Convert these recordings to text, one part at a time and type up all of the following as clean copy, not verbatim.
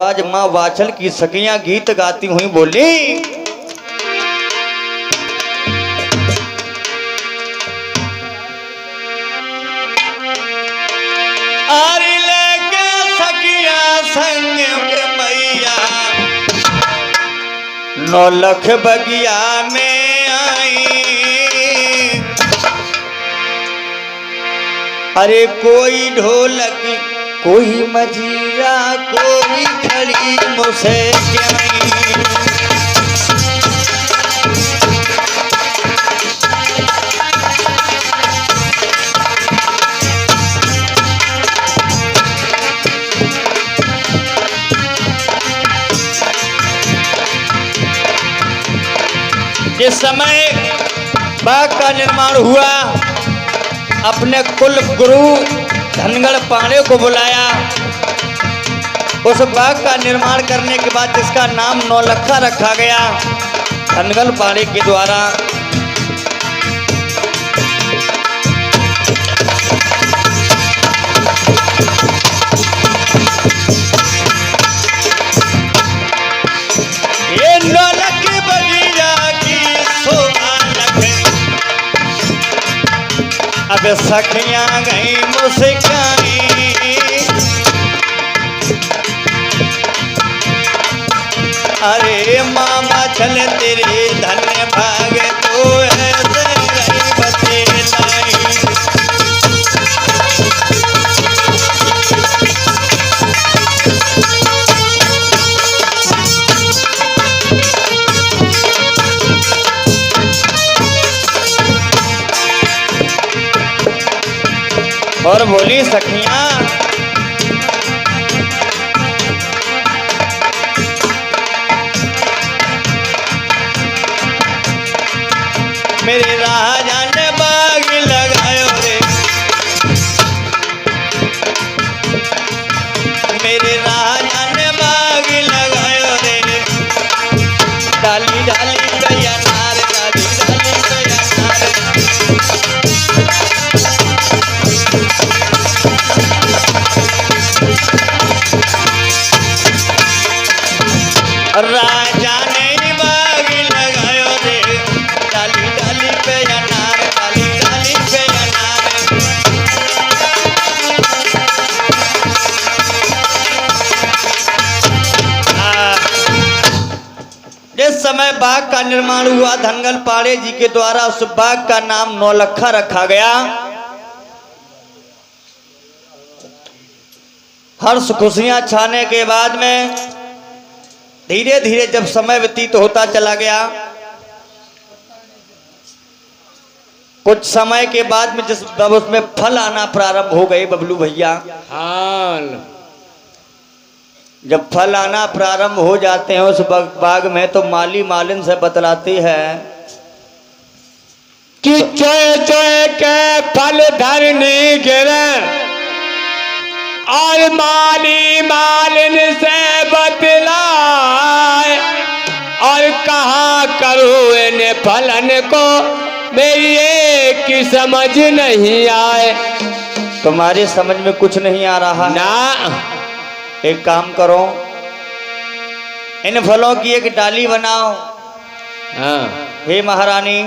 आज माँ वाचल की सखियां गीत गाती हुई बोली, आरी लेके सखियां संग के मैया नौलख बगिया में आई। अरे कोई ढोलक कोई मजीरा कोई खड़ी मुझसे जिस समय बाग का निर्माण हुआ, अपने कुल गुरु धनगढ़ पांडे को बुलाया। उस बाग का निर्माण करने के बाद जिसका नाम नौलखा रखा गया धनगढ़ पांडे के द्वारा। ये नौलख बगिया की सोलख अब सखियां गई मुस्काई। अरे मामा चल तेरे धन्य भाग तो ऐसे गई बते लाई। और बोली सखियां, मेरे राजा ने बाग लगायो रे, मेरे राजा ने बाग लगायो रे। डाली डाली गया नार, डाली डाली गया नार। राजा ने बाग लगायो रे, डाली डाली पे अनार, डाली डाली पे अनार। जिस समय बाग का निर्माण हुआ धनगढ़ पांडे जी के द्वारा, उस बाग का नाम नौलखा रखा गया। हर्ष खुशियां छाने के बाद में धीरे धीरे जब समय व्यतीत होता चला गया, कुछ समय के बाद में जिस जब उसमें फल आना प्रारंभ हो गए बबलू भैया, जब फल आना प्रारंभ हो जाते हैं उस बाग में, तो माली मालिन से बतलाती है कि चोए चोए के फल धरनी गिरे, और माली मालिन से बतलाए, और कहाँ करूँ इन फलन को मेरी एक की समझ नहीं आए। तुम्हारी समझ में कुछ नहीं आ रहा ना? एक काम करो, इन फलों की एक डाली बनाओ। हे महारानी,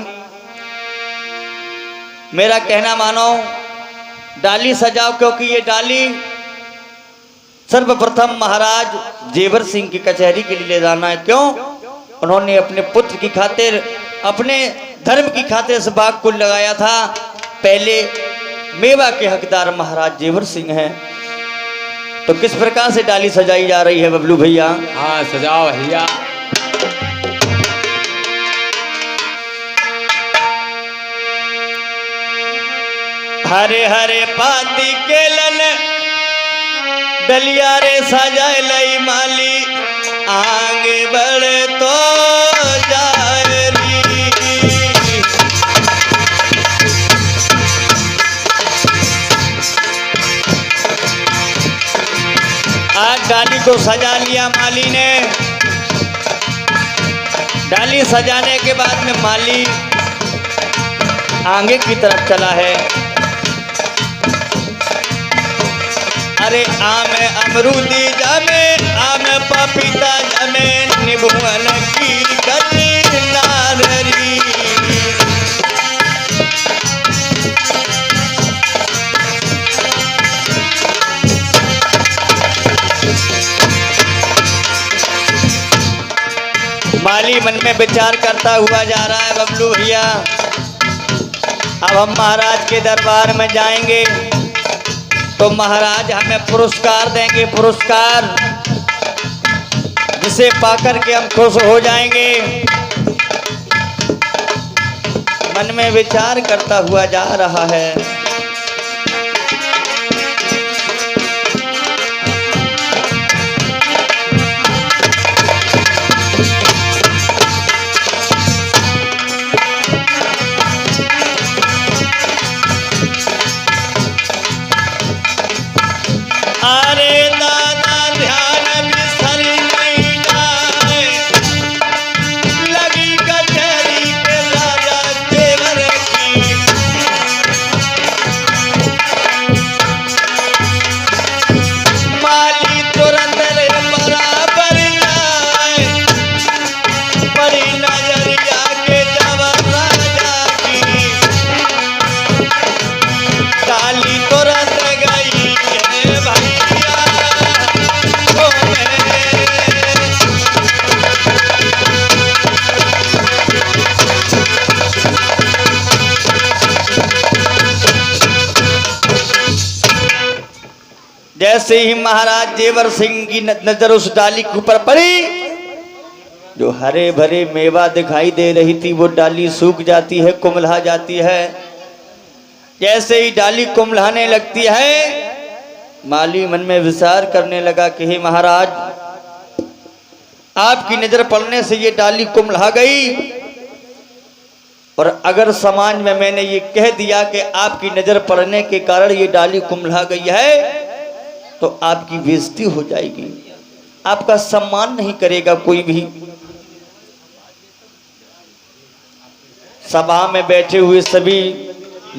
मेरा कहना मानो, डाली सजाओ, क्योंकि ये डाली सर्वप्रथम महाराज जेवर सिंह की कचहरी के लिए ले जाना है। क्यों? उन्होंने अपने पुत्र की खातिर, अपने धर्म की खातिर इस बाग को लगाया था। पहले मेवा के हकदार महाराज जेवर सिंह हैं। तो किस प्रकार से डाली सजाई जा रही है बबलू भैया? हाँ सजाओ भैया। हरे हरे पाती केलन डलिया रे सजाए लई माली, आगे बढ़े तो जाए री। आज डाली को सजा लिया माली ने। डाली सजाने के बाद में माली आगे की तरफ चला है। अरे आम अमरूदी जमे, आम पपीता जमे, निबुअन की कली नाररी। माली मन में विचार करता हुआ जा रहा है, बबलू भैया अब हम महाराज के दरबार में जाएंगे तो महाराज हमें पुरस्कार देंगे, पुरस्कार जिसे पाकर के हम खुश हो जाएंगे। मन में विचार करता हुआ जा रहा है। अरे दादा ध्यान बिसर नहीं जाए, लगी कचहरी के राजा जेवर की। माली तुरंत रे बराबर जाए, परी नजरिया के जबर राजा की। डाली तुरंत गई है भैया ओ जैसे ही महाराज जेवर सिंह की नजर उस डाली के ऊपर पड़ी, जो हरे भरे मेवा दिखाई दे रही थी वो डाली सूख जाती है, कुम्हला जाती है। जैसे ही डाली कुम्हलाने लगती है, माली मन में विचार करने लगा कि हे महाराज, आपकी नजर पड़ने से ये डाली कुम्हला गई, और अगर समाज में मैंने ये कह दिया कि आपकी नजर पड़ने के कारण ये डाली कुम्हला गई है तो आपकी बेइज्जती हो जाएगी, आपका सम्मान नहीं करेगा कोई भी। सभा में बैठे हुए सभी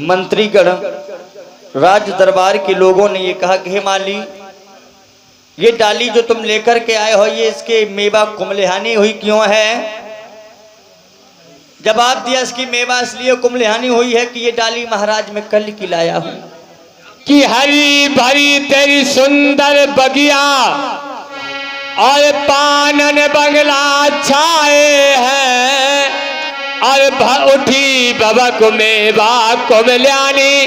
मंत्रीगण, राज दरबार के लोगों ने ये कहा कि हे माली, ये डाली जो तुम लेकर के आए हो ये इसके मेवा कुम्हलानी हुई क्यों है? जवाब दिया, इसकी मेवा इसलिए कुम्हलानी हुई है कि ये डाली महाराज में कल की लाया हूं कि हरी भरी तेरी सुंदर बगिया और पानन बंगला छाए हैं, और उठी बबक मेवा कुम्हलानी,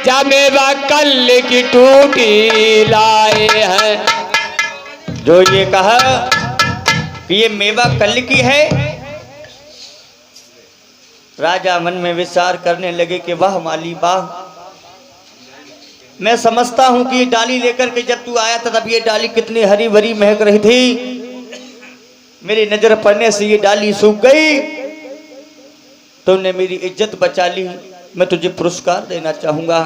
जा मेवा कल की टूटी लाए हैं। जो ये कहा कि ये मेवा कल की है, राजा मन में विचार करने लगे कि वाह माली वाह, मैं समझता हूं कि ये डाली लेकर के जब तू आया था तब ये डाली कितनी हरी भरी महक रही थी, मेरी नजर पड़ने से ये डाली सूख गई, तुमने मेरी इज्जत बचा ली, मैं तुझे पुरस्कार देना चाहूंगा।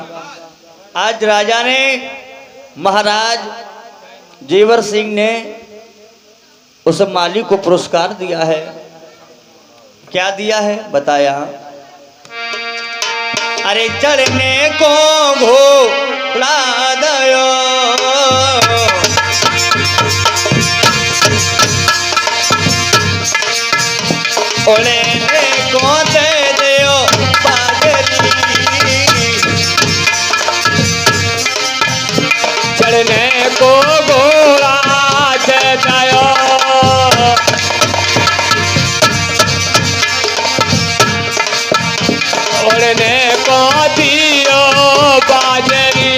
आज राजा ने, महाराज जेवर सिंह ने उस माली को पुरस्कार दिया है। क्या दिया है बताया, अरे चढ़ने को घोड़ा दयो, ओढ़ने को दे दियो पागली, चढ़ने को घोड़ा दे दयो, ओढ़ने को दियो बाजरी।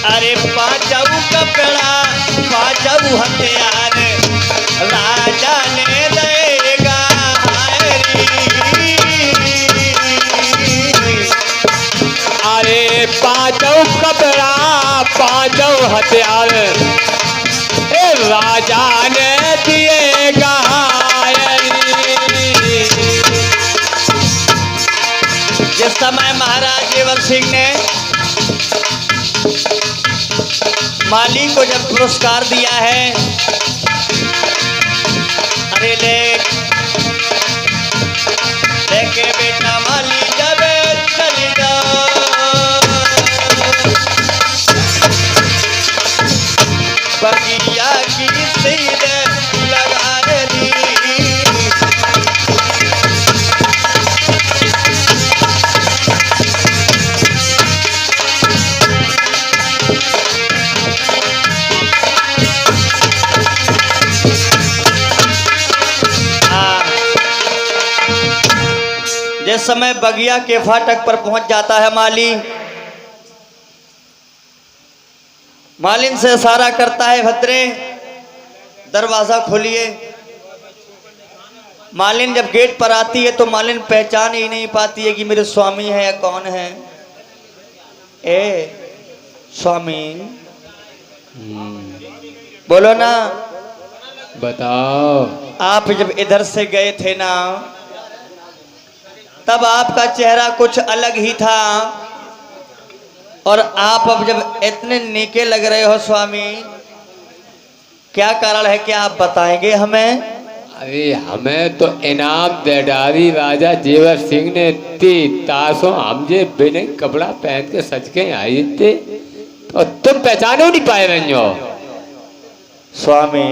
अरे पांचऊ कपड़ा पांचऊ हथियार राजा ने देगा हायरी। अरे पांचों कपड़ा पांचों हथियार राजा ने दिएगा। जिस समय महाराज जेवर सिंह ने माली को जब पुरस्कार दिया है, अरे ले लेके बेटा माली जब चली जाओ, बगिया की सीधे लगा दी। जिस समय बगिया के फाटक पर पहुंच जाता है माली, मालिन से इशारा करता है, भद्रे दरवाजा खोलिए। मालिन जब गेट पर आती है तो मालिन पहचान ही नहीं पाती है कि मेरे स्वामी है या कौन है। ए स्वामी बोलो ना, बताओ। आप जब इधर से गए थे ना, तब आपका चेहरा कुछ अलग ही था, और आप अब जब इतने नेके लग रहे हो स्वामी, क्या कारण है, क्या आप बताएंगे हमें? अरे हमें तो इनाम दे डाली राजा जेवर सिंह ने, तासों हम जे बिना कपड़ा पहन के सज के आई थे, तो तुम पहचानो नहीं पाए रहो स्वामी।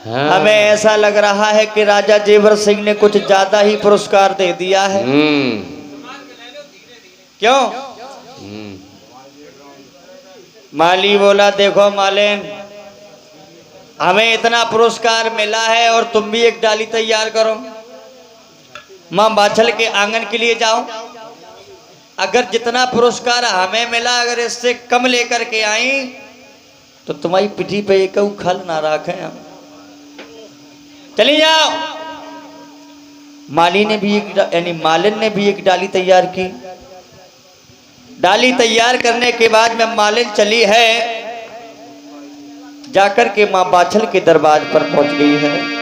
हाँ। हमें ऐसा लग रहा है कि राजा जेवर सिंह ने कुछ ज्यादा ही पुरस्कार दे दिया है। क्यों? माली बोला, देखो मालिन, हमें इतना पुरस्कार मिला है और तुम भी एक डाली तैयार करो, मां बाछल के आंगन के लिए जाओ। अगर जितना पुरस्कार हमें मिला, अगर इससे कम लेकर के आई तो तुम्हारी पिठी पे एक खल ना रखें हम। चली जाओ। माली ने भी यानी मालिन ने भी एक डाली तैयार की। डाली तैयार करने के बाद में मालिन चली है, जाकर के मां बाछल के दरबार पर पहुंच गई है।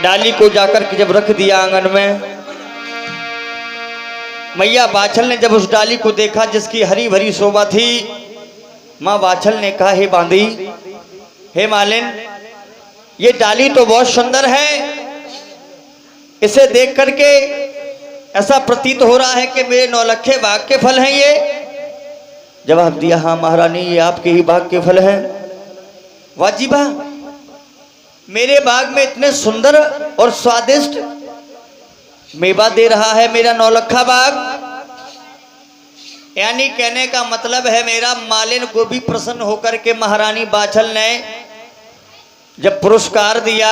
डाली को जाकर के जब रख दिया आंगन में, मैया बाछल ने जब उस डाली को देखा जिसकी हरी भरी शोभा थी, मां बाछल ने कहा, हे बांदी, हे मालिन, ये डाली तो बहुत सुंदर है, इसे देख करके ऐसा प्रतीत हो रहा है कि मेरे नौलखे भाग के फल हैं ये। जवाब दिया, हाँ महारानी, ये आपके ही भाग के फल हैं। वाजिबा, मेरे बाग में इतने सुंदर और स्वादिष्ट मेवा दे रहा है मेरा नौलखा बाग। यानी कहने का मतलब है, मेरा मालिन को भी प्रसन्न होकर के महारानी बाछल ने जब पुरस्कार दिया।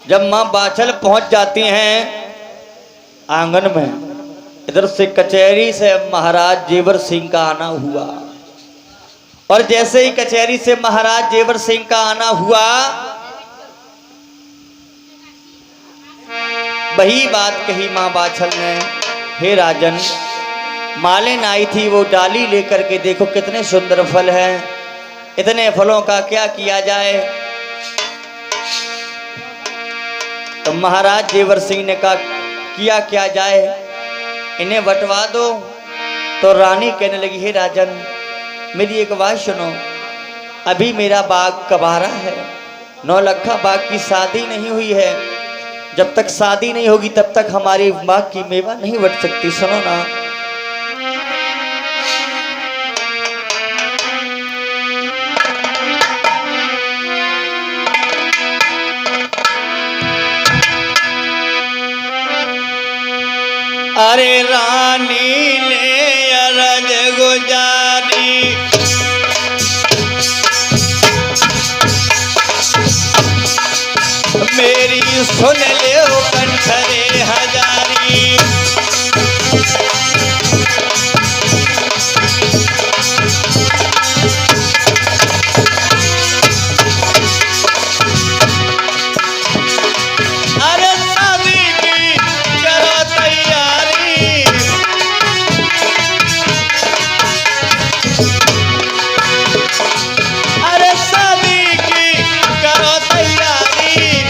जब मां बाछल पहुंच जाती हैं आंगन में, इधर से कचहरी से महाराज जेवर सिंह का आना हुआ, और जैसे ही कचहरी से महाराज जेवर सिंह का आना हुआ, वही बात कही मां बाछल ने, हे राजन, मालिन आई थी वो डाली लेकर के, देखो कितने सुंदर फल हैं, इतने फलों का क्या किया जाए। तो महाराज जेवर सिंह ने कहा, किया क्या जाए, इन्हें बंटवा दो। तो रानी कहने लगी, हे राजन, मेरी एक बात सुनो, अभी मेरा बाग कबारा है, नौलखा बाग की शादी नहीं हुई है, जब तक शादी नहीं होगी तब तक हमारे बाग की मेवा नहीं बट सकती। सुनो ना। अरे रानी ने अरज गुजारी, मेरी सुन ले कंठरे हजारी। अरे शादी की करो तैयारी, अरे शादी की करो तैयारी,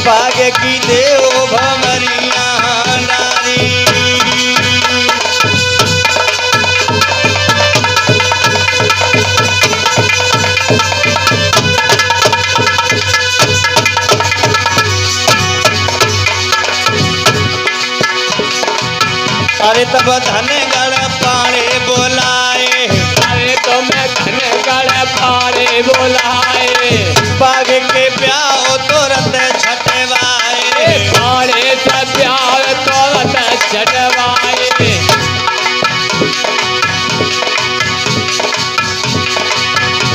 भाग्य की देव भमरिया नारी। अरे तब धनगढ़ पाड़े बोलाए, अरे तुम्हें धनगढ़ पाड़े बोलाए, बाग के ब्याह तुरंत छटवाए, पाड़े से प्यार तुरंत छटवाए।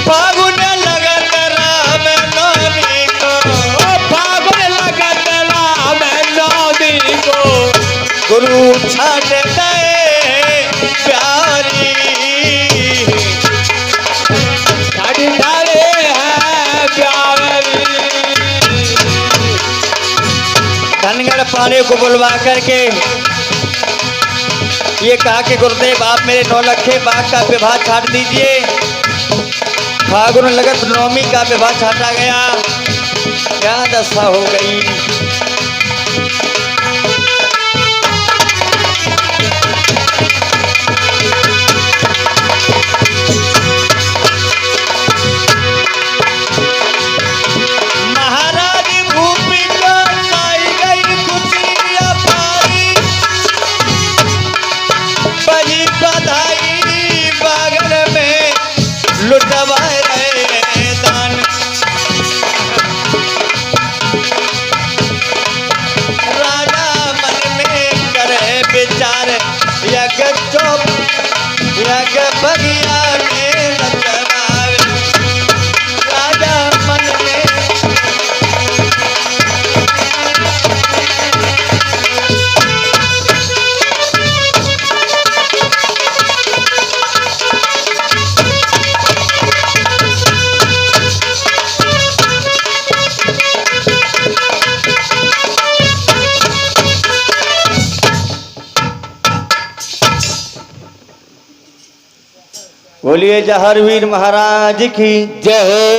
फागुन लगत राम नवमी को, फागुन लगत राम नवमी को, गुरु छाट गए प्यारी, छठ डाले हैं प्यारी। धनगढ़ पाड़े को बुलवा करके ये कहा कि गुरुदेव आप मेरे 9 लखे बाग का विवाह छाट दीजिए। फागुन लगत नवमी का विवाह छाटा गया। क्या दशा हो गई। महाराज भूपी को लाई गई खुशियां पारी, बजी बधाई बागल में लुटवाए रहे दान। राजा मन में करे विचार, यज्ञ चौप यज्ञ बगिया में रचनावे। राजा मन में बोलिए जहरवीर महाराज की जय हो।